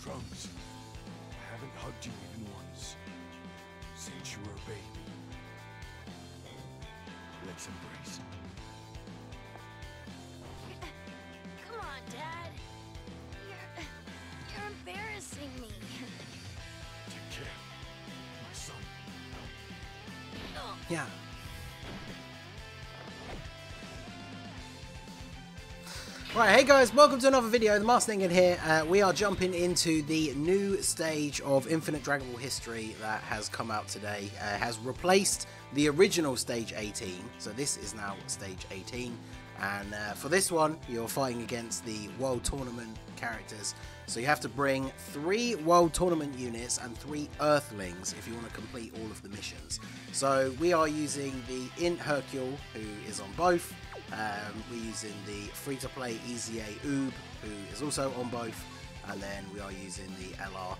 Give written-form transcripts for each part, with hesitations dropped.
Trunks, I haven't hugged you even once since you were a baby. Let's embrace. Come on, Dad. You're embarrassing me. Take care, my son. Yeah. Right, hey guys, welcome to another video. The Master Ninja here. We are jumping into the new stage of Infinite Dragon Ball history that has come out today. It has replaced the original stage 18, so this is now stage 18. And for this one, you're fighting against the World Tournament characters. So you have to bring 3 World Tournament units and 3 Earthlings if you want to complete all of the missions. So we are using the Int Hercule, who is on both. We're using the free-to-play EZA Oob, who is also on both, and then we are using the LR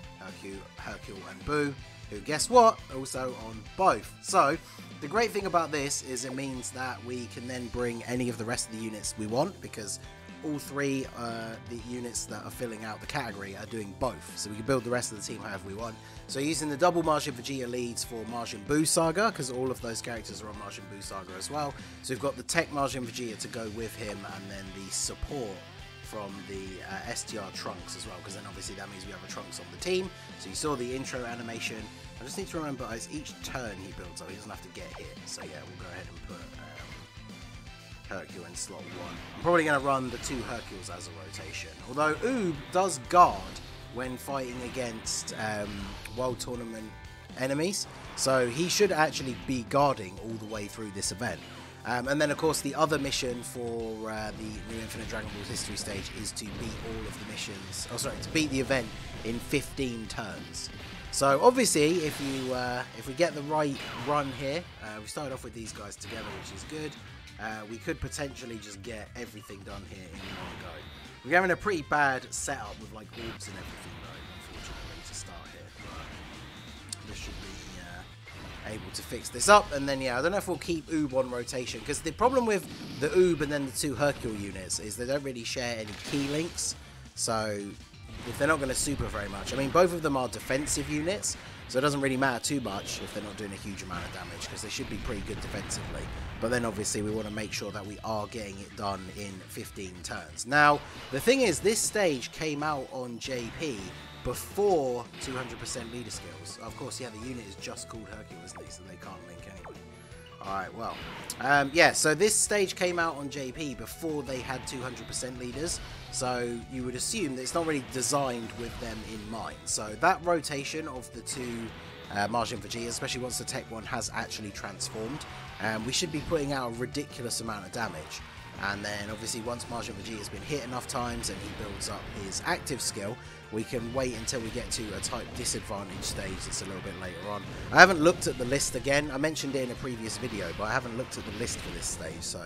Hercule and Boo, who, guess what, also on both. So the great thing about this is it means that we can then bring any of the rest of the units we want, because all 3 the units that are filling out the category are doing both, so we can build the rest of the team however we want. So using the double Majin Vegeta leads for Majin Buu Saga, because all of those characters are on Majin Buu Saga as well. So we've got the Tech Majin Vegeta to go with him, and then the support from the STR Trunks as well, because then obviously that means we have a Trunks on the team. So you saw the intro animation. I just need to remember, as each turn he builds up, he doesn't have to get hit. So yeah, we'll go ahead and put Hercule in slot 1. I'm probably going to run the 2 Hercules as a rotation. Although Oob does guard when fighting against World Tournament enemies, so he should actually be guarding all the way through this event. And then of course the other mission for the new Infinite Dragon Ball history stage is to beat all of the missions, to beat the event in 15 turns. So obviously if we get the right run here, we started off with these guys together, which is good. We could potentially just get everything done here in one go. We're having a pretty bad setup with like orbs and everything though, unfortunately, to start here. But this should be able to fix this up. And then yeah, I don't know if we'll keep Oob on rotation, because the problem with the Oob and then the 2 Hercule units is they don't really share any key links. So if they're not going to super very much, I mean both of them are defensive units, so it doesn't really matter too much if they're not doing a huge amount of damage, because they should be pretty good defensively. But then obviously we want to make sure that we are getting it done in 15 turns. Now, the thing is, this stage came out on JP before 200% leader skills. Of course, yeah, the unit is just called Hercule, isn't it? So they can't link anyway. Alright, well. yeah, so this stage came out on JP before they had 200% leaders. So you would assume that it's not really designed with them in mind. So that rotation of the 2 Majin Vegeta, especially once the Tech one has actually transformed, we should be putting out a ridiculous amount of damage. And then obviously once Majin Vegeta has been hit enough times and he builds up his active skill, we can wait until we get to a type disadvantage stage that's a little bit later on. I haven't looked at the list again. I mentioned it in a previous video, but I haven't looked at the list for this stage, so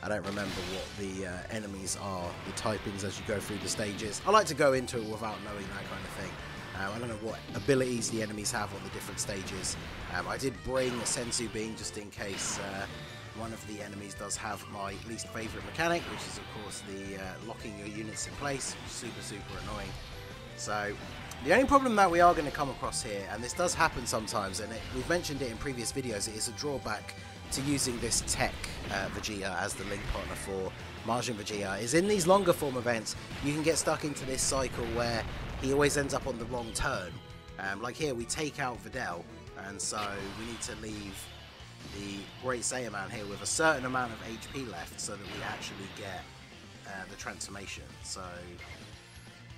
I don't remember what the enemies are, the typings as you go through the stages. I like to go into it without knowing that kind of thing. I don't know what abilities the enemies have on the different stages. I did bring a Senzu Bean just in case one of the enemies does have my least favourite mechanic, which is of course the locking your units in place, which is super annoying. So the only problem that we are going to come across here, and this does happen sometimes, and we've mentioned it in previous videos, it is a drawback to using this Tech Vegeta as the link partner for Majin Vegeta, is in these longer form events you can get stuck into this cycle where he always ends up on the wrong turn. Like here we take out Videl, and so we need to leave the Great Saiyaman here with a certain amount of HP left so that we actually get the transformation. So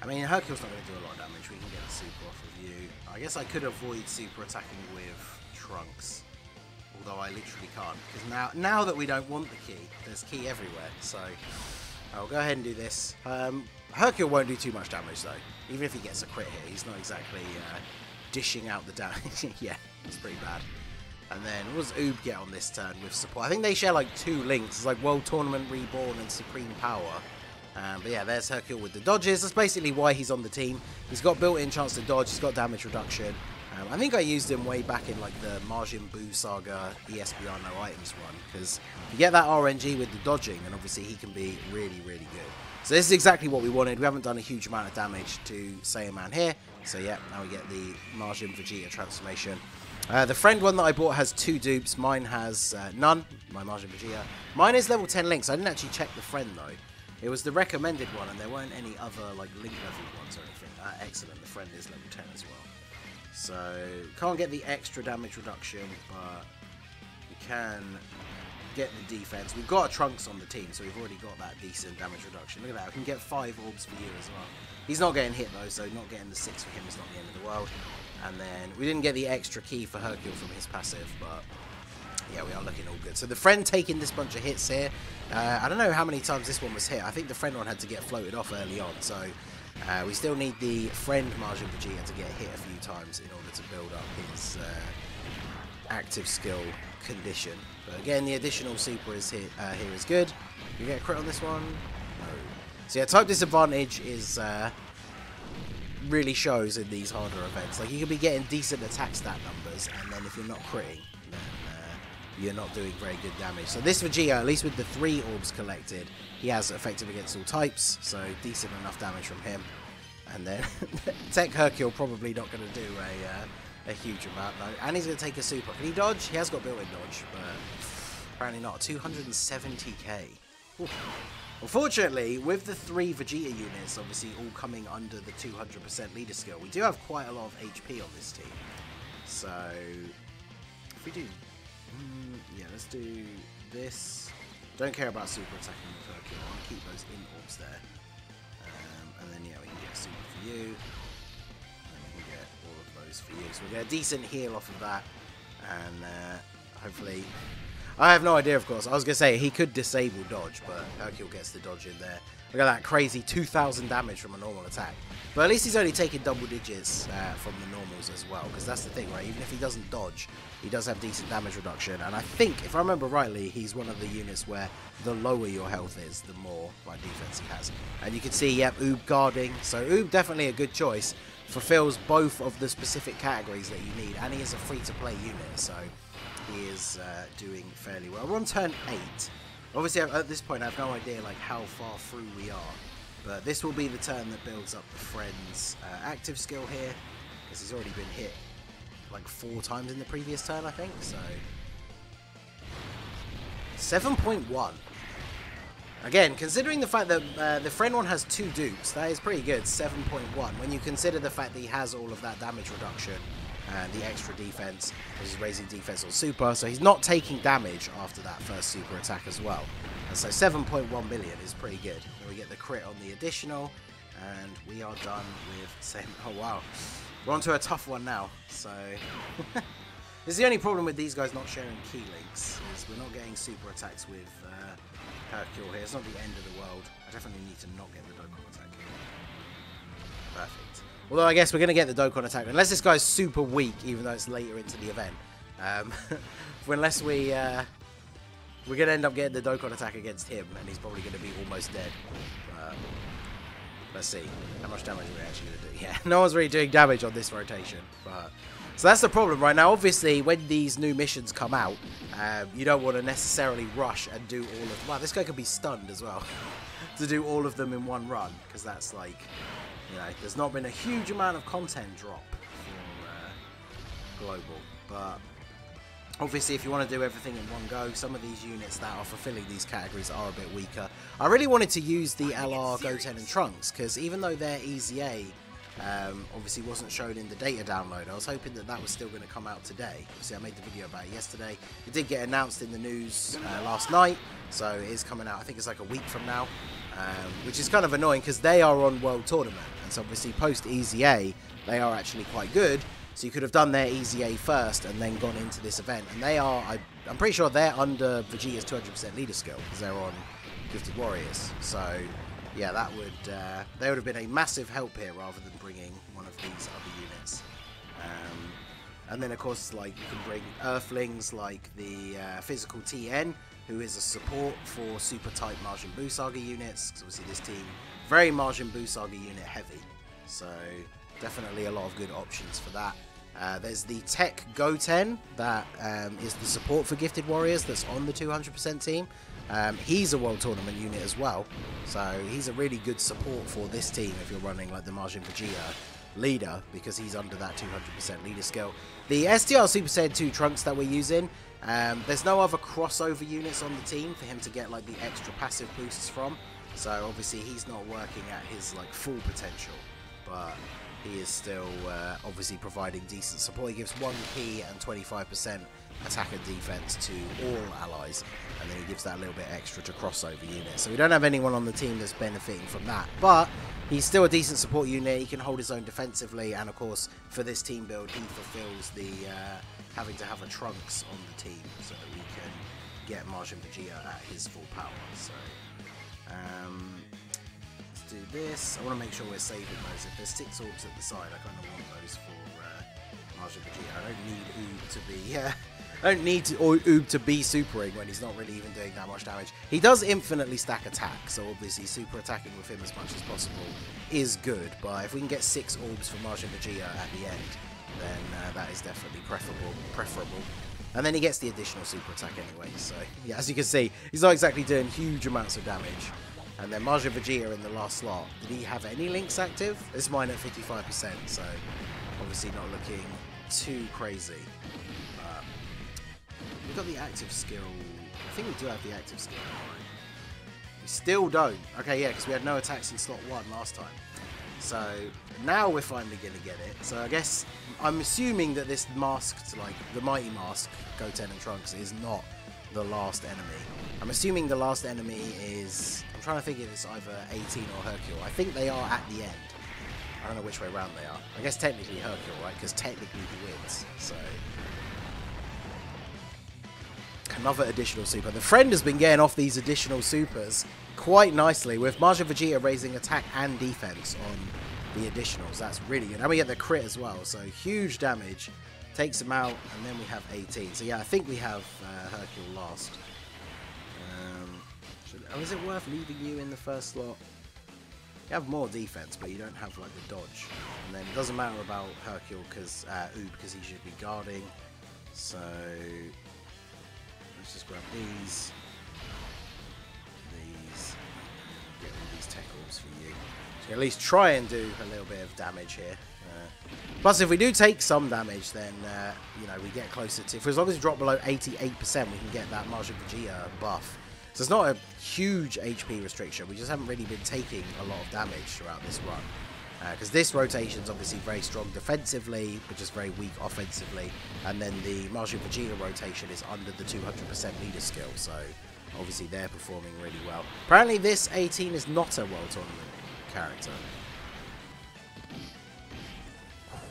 I mean, Hercule's not going to do a lot of damage. We can get a super off of you. I guess I could avoid super attacking with Trunks, although I literally can't, because now that we don't want the key, there's key everywhere. So I'll go ahead and do this. Hercule won't do too much damage though. Even if he gets a crit here, he's not exactly dishing out the damage. Yeah, it's pretty bad. And then what does Oob get on this turn with support? I think they share like 2 links. It's like World Tournament Reborn and Supreme Power. But yeah, there's Hercule with the dodges. That's basically why he's on the team. He's got built-in chance to dodge. He's got damage reduction. I think I used him way back in like the Majin Buu Saga ESBR No Items run, because you get that RNG with the dodging, and obviously he can be really, really good. So this is exactly what we wanted. We haven't done a huge amount of damage to Saiyaman here. So yeah, now we get the Majin Vegeta transformation. The friend one that I bought has 2 dupes. Mine has none. My Majin Vegeta. Mine is level 10 Link, so I didn't actually check the friend though. It was the recommended one, and there weren't any other like Link level ones or anything. Excellent. The friend is level 10 as well. So can't get the extra damage reduction, but we can get the defense. We've got a Trunks on the team, so we've already got that decent damage reduction. Look at that. I can get 5 orbs for you as well. He's not getting hit though, so not getting the 6 for him is not the end of the world. And then we didn't get the extra key for Hercule from his passive, but yeah, we are looking all good. So the friend taking this bunch of hits here. I don't know how many times this one was hit. I think the friend one had to get floated off early on, so we still need the friend Majin Vegeta to get hit a few times in order to build up his active skill condition. But again, the additional super is here is good. You get a crit on this one? No. So yeah, type disadvantage is really shows in these harder events. Like, you can be getting decent attack stat numbers, and then if you're not critting, then you're not doing very good damage. So this Vegeta, at least with the 3 orbs collected, he has effective against all types, so decent enough damage from him. And then Tech Hercule probably not going to do a huge amount though. And he's going to take a super. Can he dodge? He has got built-in dodge, but apparently not. 270k. Oof. Unfortunately, with the 3 Vegeta units obviously all coming under the 200% leader skill, we do have quite a lot of HP on this team. So if we do, yeah, let's do this. Don't care about super attacking with Hercule. I want to keep those in orbs there. And then yeah, we can get a super for you. And we can get all of those for you. So we get a decent heal off of that. And hopefully, I have no idea, of course. I was going to say, he could disable dodge, but Hercule gets the dodge in there. Look at that crazy 2,000 damage from a normal attack. But at least he's only taking double digits from the normals as well, because that's the thing, right? Even if he doesn't dodge, he does have decent damage reduction. And I think, if I remember rightly, he's one of the units where the lower your health is, the more by defense he has. And you can see, yep, Oob guarding. So Oob definitely a good choice. Fulfills both of the specific categories that you need, and he is a free-to-play unit, so he is doing fairly well. We're on turn 8. Obviously, at this point, I have no idea like how far through we are, but this will be the turn that builds up the friend's active skill here, because he's already been hit like 4 times in the previous turn, I think. So 7.1. Again, considering the fact that the friend one has 2 dupes, that is pretty good. 7.1 when you consider the fact that he has all of that damage reduction and the extra defense, which is raising defense on super, so he's not taking damage after that first super attack as well. And so 7.1 million is pretty good. And we get the crit on the additional, and we are done with oh wow, we're on to a tough one now. So this is the only problem with these guys not sharing key links, is we're not getting super attacks with Hercule here. It's not the end of the world. I definitely need to not get the Dokkan attack here. Perfect. Although I guess we're going to get the Dokkan attack, unless this guy's super weak, even though it's later into the event. Unless we're going to end up getting the Dokkan attack against him, and he's probably going to be almost dead. Let's see how much damage we're actually going to do. Yeah, no one's really doing damage on this rotation. But so that's the problem right now. Obviously, when these new missions come out, you don't want to necessarily rush and do all of... Wow, this guy could be stunned as well. To do all of them in one run, because that's like... You know, there's not been a huge amount of content drop for Global, but obviously if you want to do everything in one go, some of these units that are fulfilling these categories are a bit weaker. I really wanted to use the LR, Goten and Trunks, because even though their EZA obviously wasn't shown in the data download, I was hoping that that was still going to come out today. Obviously I made the video about it yesterday. It did get announced in the news last night, so it is coming out, I think it's like a week from now. Which is kind of annoying because they are on World Tournament, and so obviously post EZA they are actually quite good, so you could have done their EZA first and then gone into this event, and they are, I'm pretty sure they're under Vegeta's 200% leader skill because they're on Gifted Warriors, so yeah, that would they would have been a massive help here rather than bringing one of these other units. And then of course, like, you can bring Earthlings like the physical TN, who is a support for super type Majin Buu Saga units, because obviously this team, very Majin Buu Saga unit heavy, so definitely a lot of good options for that. There's the Tech Goten that is the support for Gifted Warriors that's on the 200% team. He's a World Tournament unit as well, so he's a really good support for this team if you're running like the Majin Vegeta leader, because he's under that 200% leader skill. The STR Super Saiyan 2 Trunks that we're using, there's no other crossover units on the team for him to get like the extra passive boosts from, so obviously he's not working at his like full potential, but he is still obviously providing decent support. He gives 1p and 25% attack and defense to all allies, and then he gives that a little bit extra to crossover units. So we don't have anyone on the team that's benefiting from that, but he's still a decent support unit. He can hold his own defensively, and of course for this team build he fulfills the having to have a Trunks on the team so that we can get Majin Vegeta at his full power. So let's do this. I want to make sure we're saving those. If there's 6 orbs at the side, I kind of want those for Majin Vegeta. I don't need Oob to be I don't need Oob to be supering when he's not really even doing that much damage. He does infinitely stack attack, so obviously super attacking with him as much as possible is good, but if we can get 6 orbs for Majin Vegeta at the end, then that is definitely preferable. And then he gets the additional super attack anyway, so yeah, as you can see, he's not exactly doing huge amounts of damage. And then Majin Vegeta in the last slot, did he have any links active? It's mine at 55%, so obviously not looking too crazy. We've got the active skill. I think we do have the active skill. We still don't. Okay, yeah, because we had no attacks in slot 1 last time. So now we're finally going to get it. So I guess I'm assuming that this masked, like the Mighty Mask, Goten and Trunks, is not the last enemy. I'm assuming the last enemy is... I'm trying to think if it's either 18 or Hercule. I think they are at the end. I don't know which way around they are. I guess technically Hercule, right? Because technically he wins. So... another additional super. The friend has been getting off these additional supers quite nicely, with Majin Vegeta raising attack and defense on the additionals. That's really good. And we get the crit as well, so huge damage. Takes him out, and then we have 18. So yeah, I think we have Hercule last. Is it worth leaving you in the first slot? You have more defense, but you don't have like the dodge. And then it doesn't matter about Hercule because Oob, because he should be guarding. So let's just grab these. Get all these tech orbs for you. So at least try and do a little bit of damage here. Plus, if we do take some damage, then you know, we get closer to. For as long as we drop below 88%, we can get that Majin Vegeta buff. So it's not a huge HP restriction. We just haven't really been taking a lot of damage throughout this run. Because this rotation is obviously very strong defensively, but just very weak offensively. And then the Majin Vegeta rotation is under the 200% leader skill, so obviously they're performing really well. Apparently this 18 is not a World Tournament character.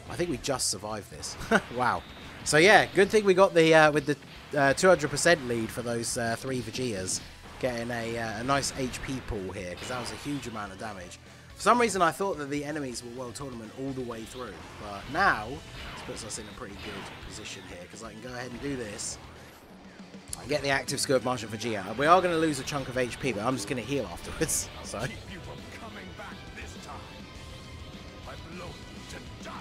I think we just survived this. Wow. So yeah, good thing we got the with the 200% lead for those 3 Vegetas, getting a nice HP pool here, because that was a huge amount of damage. For some reason I thought that the enemies were World Tournament all the way through, but now this puts us in a pretty good position here, because I can go ahead and do this and get the active skill of Majin Vegeta. We are going to lose a chunk of HP, but I'm just going to heal afterwards. So.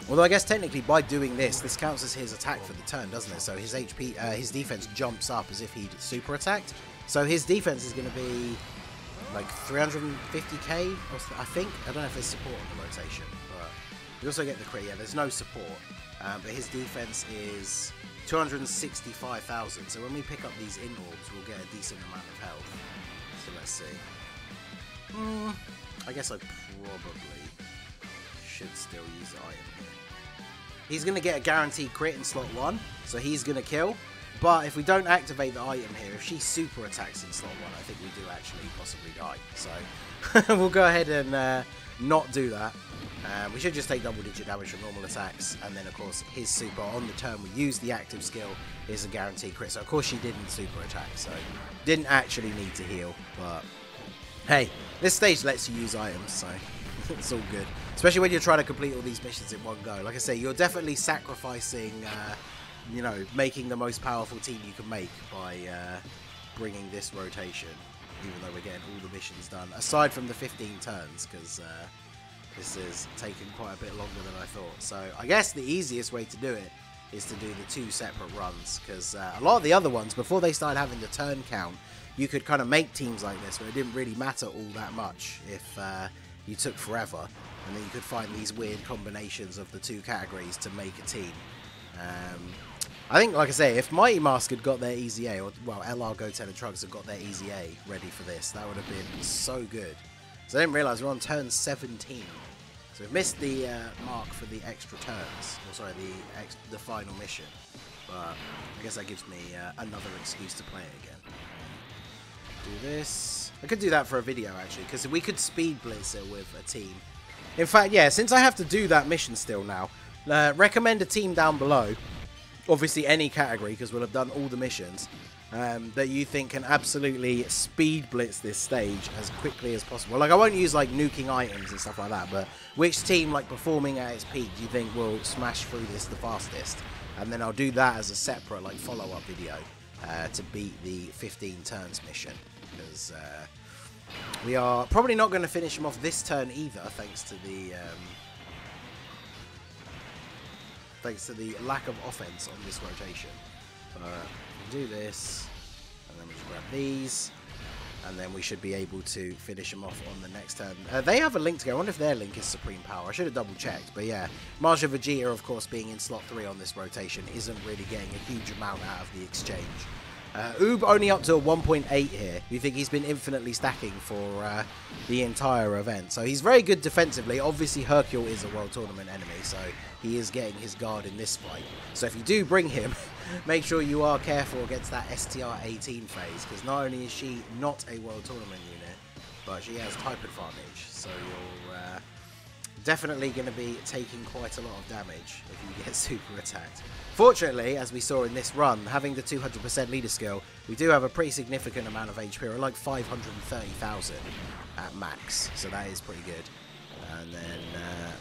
Although I guess technically by doing this, this counts as his attack for the turn, doesn't it? So his HP, his defense jumps up as if he'd super attacked. So his defense is going to be like 350k, I think. I don't know if there's support on the rotation, but we also get the crit. Yeah, there's no support, but his defense is 265,000. So when we pick up these in orbs, we'll get a decent amount of health. So let's see. I guess I probably should still use the item here. He's going to get a guaranteed crit in slot 1, so he's going to kill. But if we don't activate the item here, if she super attacks in slot 1, I think we do actually possibly die. So we'll go ahead and not do that. We should just take double-digit damage from normal attacks, and then of course his super on the turn we use the active skill is a guaranteed crit. So of course she didn't super attack, so didn't actually need to heal. But hey, this stage lets you use items, so it's all good. Especially when you're trying to complete all these missions in one go. Like I say, you're definitely sacrificing, you know, making the most powerful team you can make by bringing this rotation. Even though we're getting all the missions done, aside from the 15 turns, because This has taken quite a bit longer than I thought. So I guess the easiest way to do it is to do the 2 separate runs, because a lot of the other ones, before they started having the turn count, you could kind of make teams like this where it didn't really matter all that much if you took forever, and then you could find these weird combinations of the 2 categories to make a team. I think, like I say, if Mighty Mask had got their Easy A, or, well, LR, Goten and Trunks had got their Easy A ready for this, that would have been so good. So I didn't realise we're on turn 17. So we've missed the mark for the extra turns, or sorry, the final mission. But I guess that gives me another excuse to play it again. Do this. I could do that for a video, actually, because we could speed blitz it with a team. In fact, yeah, since I have to do that mission still now, recommend a team down below. Obviously any category, because we'll have done all the missions, that you think can absolutely speed blitz this stage as quickly as possible. Like, I won't use like nuking items and stuff like that, but which team, like, performing at its peak do you think will smash through this the fastest? And then I'll do that as a separate, like, follow-up video to beat the 15 turns mission, because we are probably not going to finish him off this turn either, thanks to the lack of offense on this rotation. But we'll do this, and then we just grab these, and then we should be able to finish them off on the next turn. They have a link to go. I wonder if their link is Supreme Power. I should have double checked, but yeah, Marja Vegeta, of course, being in slot 3 on this rotation, isn't really getting a huge amount out of the exchange. Oob only up to a 1.8 here. We think he's been infinitely stacking for the entire event. So he's very good defensively. Obviously, Hercule is a World Tournament enemy, so he is getting his guard in this fight. So if you do bring him, make sure you are careful against that STR-18 phase, because not only is she not a World Tournament unit, but she has type advantage. So you're definitely going to be taking quite a lot of damage if you get super attacked. Fortunately, as we saw in this run, having the 200% leader skill, we do have a pretty significant amount of HP, or like 530,000 at max, so that is pretty good. And then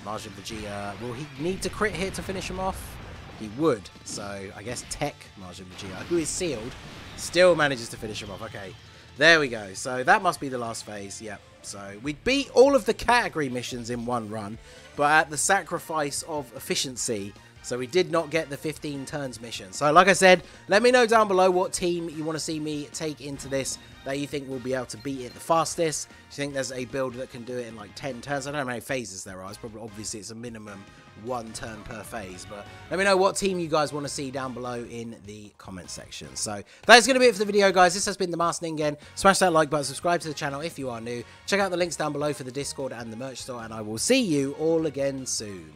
Marja Vegeta, will he need to crit hit to finish him off? He would, so I guess Tech Marja Vegeta, who is sealed, still manages to finish him off. Okay, there we go. So that must be the last phase. Yep. So we beat all of the category missions in one run, but at the sacrifice of efficiency. So we did not get the 15 turns mission. So like I said, let me know down below what team you want to see me take into this that you think will be able to beat it the fastest. Do you think there's a build that can do it in like 10 turns? I don't know how many phases there are. It's probably, obviously, it's a minimum 1 turn per phase. But let me know what team you guys want to see down below in the comment section. So that's going to be it for the video, guys. This has been the Masked Ningen. Smash that like button, subscribe to the channel if you are new. Check out the links down below for the Discord and the merch store. And I will see you all again soon.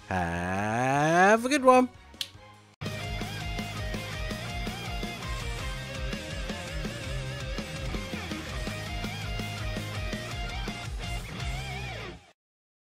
Have a good one.